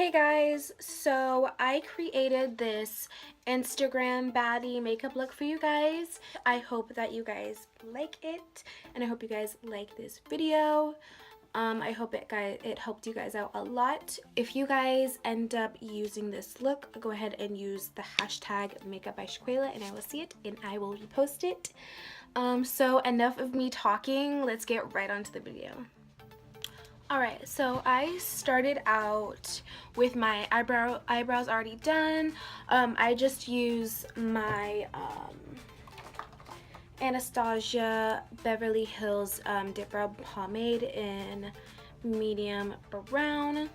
Hey guys, so I created this Instagram baddie makeup look for you guys. I hope that you guys like it, and I hope you guys like this video. I hope it helped you guys out a lot. If you guys end up using this look, go ahead and use the hashtag makeupbychaquala and I will see it and I will repost it. So enough of me talking, let's get right onto the video. Alright, so I started out with my eyebrows already done. I just use my Anastasia Beverly Hills DIPBROW pomade in medium brown.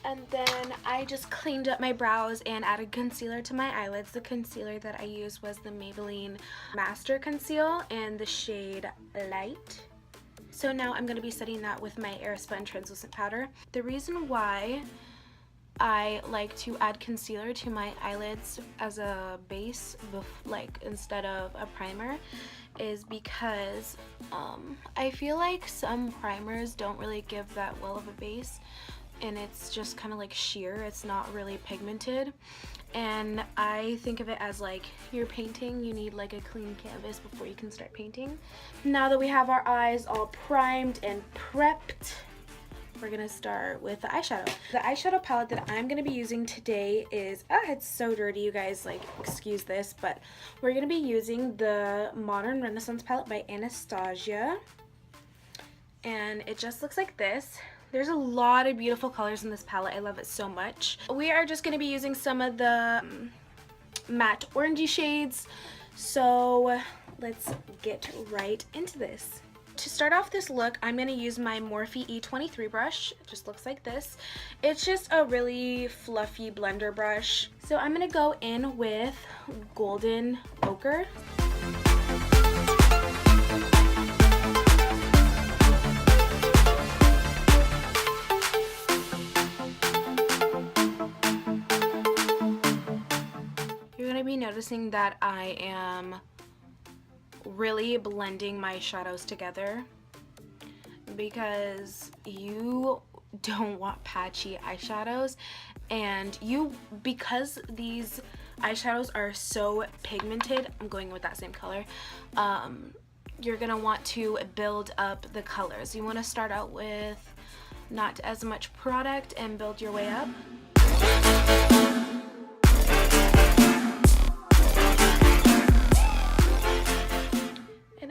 And then I just cleaned up my brows and added concealer to my eyelids. The concealer that I used was the Maybelline Master Conceal in the shade Light. So now I'm going to be setting that with my Airspun translucent powder. The reason why I like to add concealer to my eyelids as a base, like instead of a primer, is because I feel like some primers don't really give that well of a base, and it's just kind of like sheer. It's not really pigmented, and I think of it as like you're painting, you need like a clean canvas before you can start painting. Now that we have our eyes all primed and prepped, we're gonna start with the eyeshadow. The eyeshadow palette that I'm gonna be using today is, it's so dirty, you guys, like, excuse this, but we're gonna be using the Modern Renaissance palette by Anastasia, and it just looks like this. There's a lot of beautiful colors in this palette. I love it so much. We are just going to be using some of the matte orangey shades. So let's get right into this. To start off this look, I'm going to use my Morphe E23 brush. It just looks like this. It's just a really fluffy blender brush. So I'm going to go in with Golden Ochre. Be noticing that I am really blending my shadows together because you don't want patchy eyeshadows, and because these eyeshadows are so pigmented, I'm going with that same color, you're gonna want to build up the colors. You want to start out with not as much product and build your way up.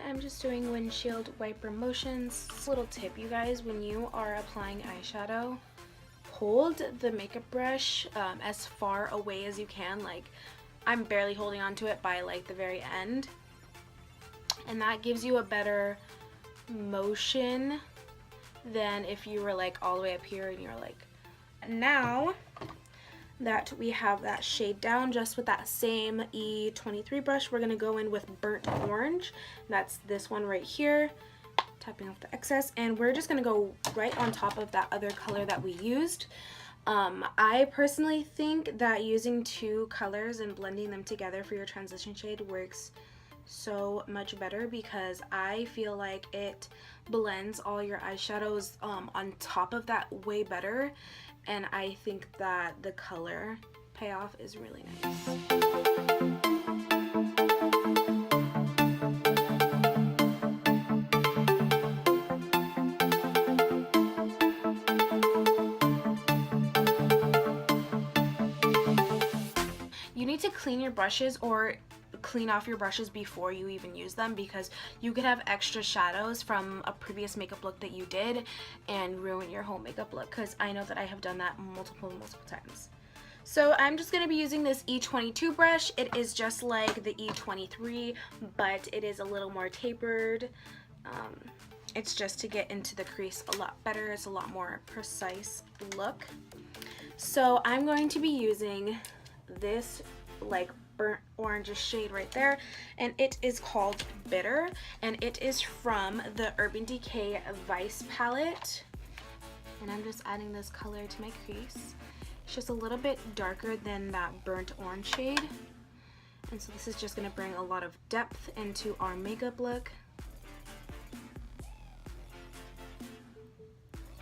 I'm just doing windshield wiper motions. This little tip, you guys, when you are applying eyeshadow, hold the makeup brush as far away as you can. Like, I'm barely holding on to it by like the very end, and that gives you a better motion than if you were like all the way up here and you're like. Now that we have that shade down, just with that same E23 brush, we're going to go in with Burnt Orange. That's this one right here, tapping off the excess, and we're just going to go right on top of that other color that we used. I personally think that using two colors and blending them together for your transition shade works so much better, because I feel like it blends all your eyeshadows on top of that way better, and I think that the color payoff is really nice. You need to clean your brushes, or clean off your brushes before you even use them, because you could have extra shadows from a previous makeup look that you did and ruin your whole makeup look, because I know that I have done that multiple times. So I'm just going to be using this E22 brush. It is just like the E23, but it is a little more tapered. It's just to get into the crease a lot better. It's a lot more precise look. So I'm going to be using this like burnt orange shade right there, and it is called Bitter, and it is from the Urban Decay Vice palette, and I'm just adding this color to my crease. It's just a little bit darker than that burnt orange shade, and so this is just going to bring a lot of depth into our makeup look.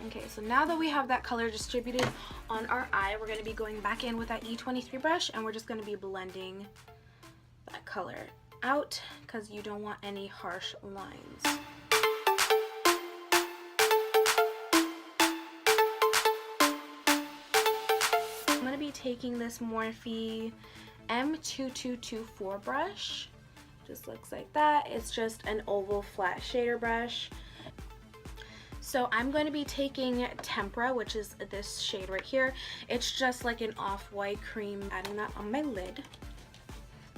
Okay, so now that we have that color distributed on our eye, we're going to be going back in with that E23 brush, and we're just going to be blending that color out because you don't want any harsh lines. I'm going to be taking this Morphe M2224 brush. Just looks like that. It's just an oval flat shader brush. So I'm going to be taking Tempera, which is this shade right here. It's just like an off-white cream. Adding that on my lid.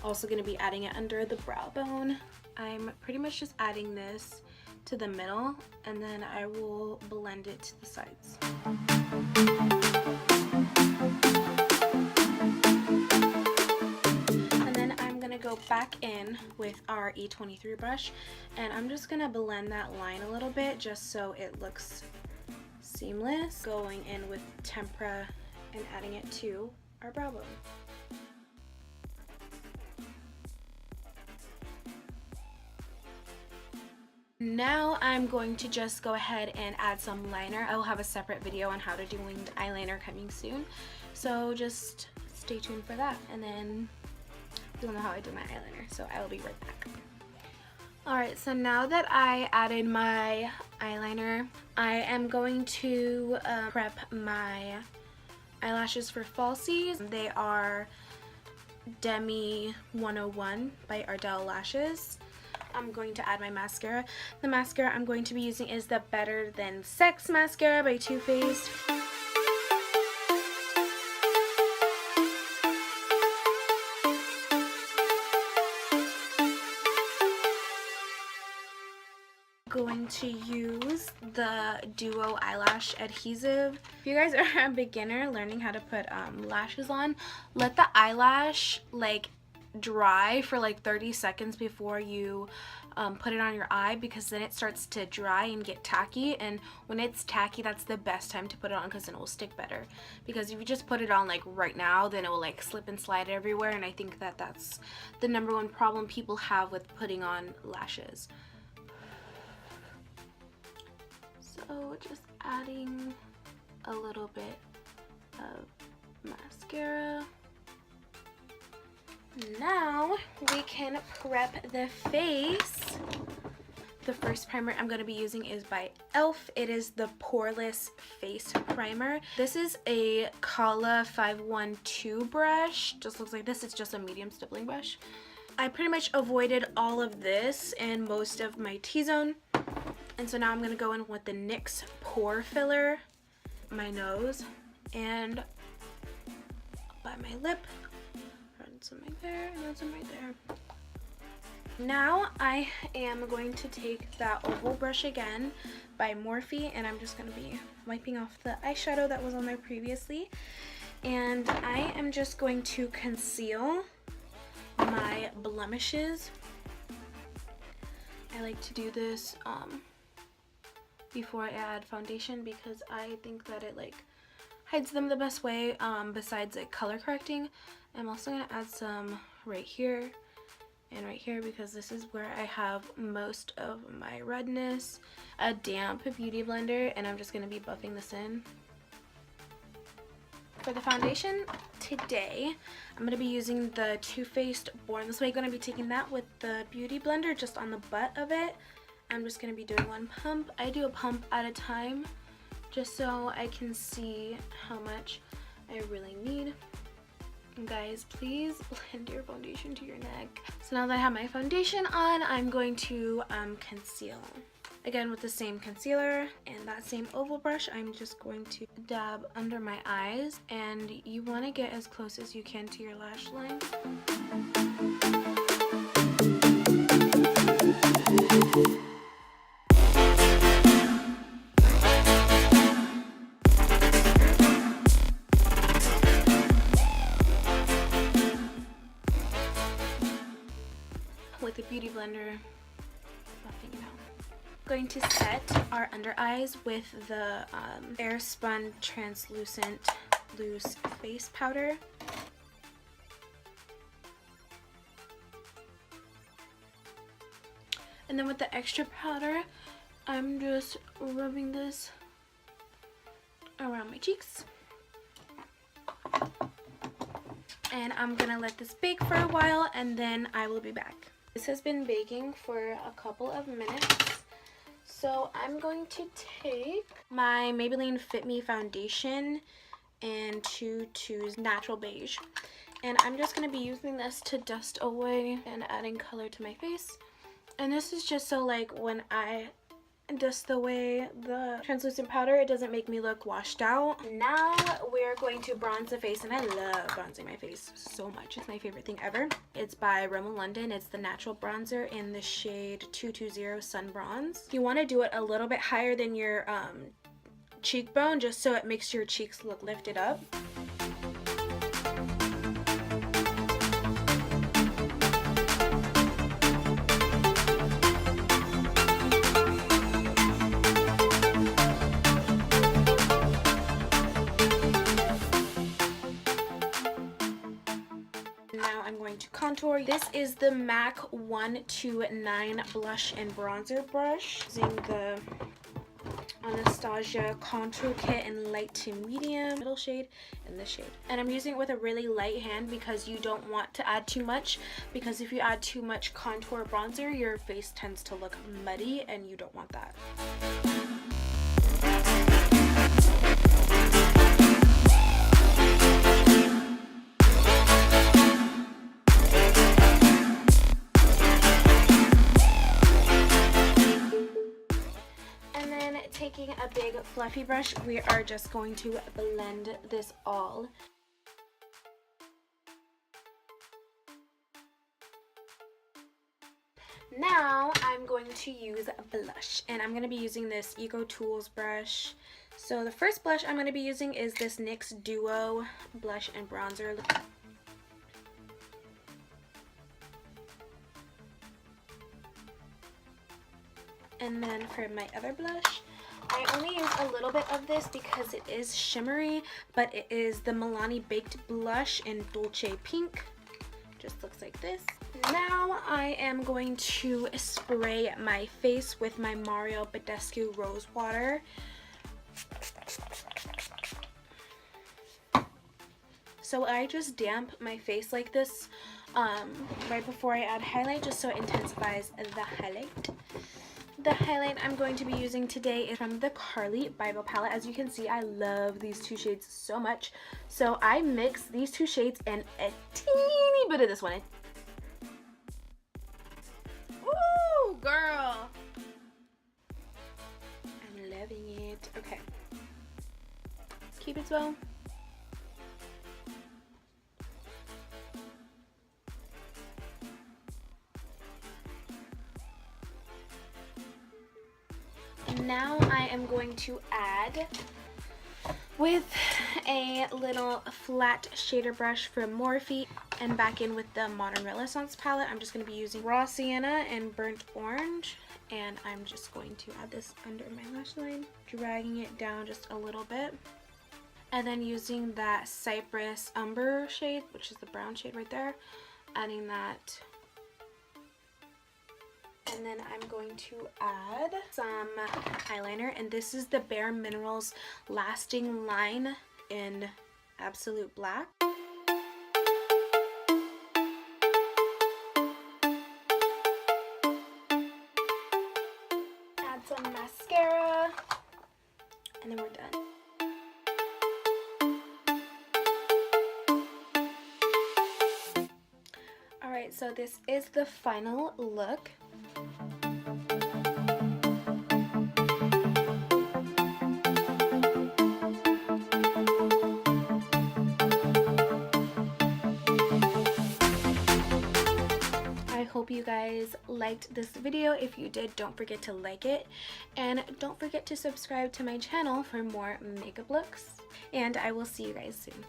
Also going to be adding it under the brow bone. I'm pretty much just adding this to the middle, and then I will blend it to the sides. Go back in with our E23 brush, and I'm just gonna blend that line a little bit just so it looks seamless. Going in with Tempera and adding it to our brow bone. Now I'm going to just go ahead and add some liner. I will have a separate video on how to do winged eyeliner coming soon, so just stay tuned for that. And then don't know how I do my eyeliner, so I will be right back. Alright, so now that I added my eyeliner, I am going to prep my eyelashes for falsies. They are Demi 101 by Ardell Lashes. I'm going to add my mascara. The mascara I'm going to be using is the Better Than Sex mascara by Too Faced. Going to use the Duo eyelash adhesive. If you guys are a beginner learning how to put lashes on, let the eyelash like dry for like 30 seconds before you put it on your eye, because then it starts to dry and get tacky, and when it's tacky, that's the best time to put it on because then it will stick better. Because if you just put it on like right now, then it will like slip and slide everywhere, and I think that that's the #1 problem people have with putting on lashes. So just adding a little bit of mascara. Now we can prep the face. The first primer I'm going to be using is by e.l.f. It is the Poreless Face Primer. This is a Kala 512 brush. Just looks like this. It's just a medium stippling brush. I pretty much avoided all of this and most of my T-zone. And so now I'm going to go in with the NYX Pore Filler, my nose, and by my lip. Run some right there, and some right there. Now I am going to take that oval brush again by Morphe, and I'm just going to be wiping off the eyeshadow that was on there previously. And I am just going to conceal my blemishes. I like to do this before I add foundation because I think that it like hides them the best way, besides like color correcting. I'm also going to add some right here and right here because this is where I have most of my redness. A damp beauty blender, and I'm just going to be buffing this in. For the foundation today, I'm going to be using the Too Faced Born This Way. I'm going to be taking that with the beauty blender just on the butt of it. I'm just going to be doing one pump. I do a pump at a time just so I can see how much I really need. And guys, please blend your foundation to your neck. So now that I have my foundation on, I'm going to conceal. Again, with the same concealer and that same oval brush, I'm just going to dab under my eyes, and you want to get as close as you can to your lash line. With the beauty blender, buffing it out. Going to set our under eyes with the Airspun translucent loose face powder. And then with the extra powder, I'm just rubbing this around my cheeks. And I'm gonna let this bake for a while and then I will be back. This has been baking for a couple of minutes. So I'm going to take my Maybelline Fit Me foundation in 222's Natural Beige. And I'm just going to be using this to dust away and adding color to my face. And this is just so like when I dust away the translucent powder, it doesn't make me look washed out. Now we're going to bronze the face, and I love bronzing my face so much. It's my favorite thing ever. It's by Rimmel London. It's the natural bronzer in the shade 220 Sun Bronze. You want to do it a little bit higher than your cheekbone, just so it makes your cheeks look lifted up. To contour. This is the MAC 129 blush and bronzer brush, using the Anastasia contour kit in light to medium, middle shade, and this shade. And I'm using it with a really light hand because you don't want to add too much, because if you add too much contour bronzer, your face tends to look muddy and you don't want that. Taking a big fluffy brush, we are just going to blend this all. Now I'm going to use blush, and I'm going to be using this Eco Tools brush. So the first blush I'm going to be using is this NYX Duo blush and bronzer. And then for my other blush, I only use a little bit of this because it is shimmery, but it is the Milani Baked Blush in Dolce Pink. Just looks like this. Now I am going to spray my face with my Mario Badescu Rose Water. So I just damp my face like this right before I add highlight, just so it intensifies the highlight. The highlight I'm going to be using today is from the Carli Bybel palette. As you can see, I love these two shades so much. So I mix these two shades and a teeny bit of this one. Ooh, girl! I'm loving it. Okay. Cupid's bow. Now I am going to add, with a little flat shader brush from Morphe, and back in with the Modern Renaissance palette, I'm just going to be using Raw Sienna and Burnt Orange, and I'm just going to add this under my lash line, dragging it down just a little bit, and then using that Cypress Umber shade, which is the brown shade right there, adding that. And then I'm going to add some eyeliner, and this is the Bare Minerals Lasting Line in Absolute Black. Add some mascara, and then we're done. Alright, so this is the final look. I hope you guys liked this video. If you did, don't forget to like it, and don't forget to subscribe to my channel for more makeup looks, and I will see you guys soon.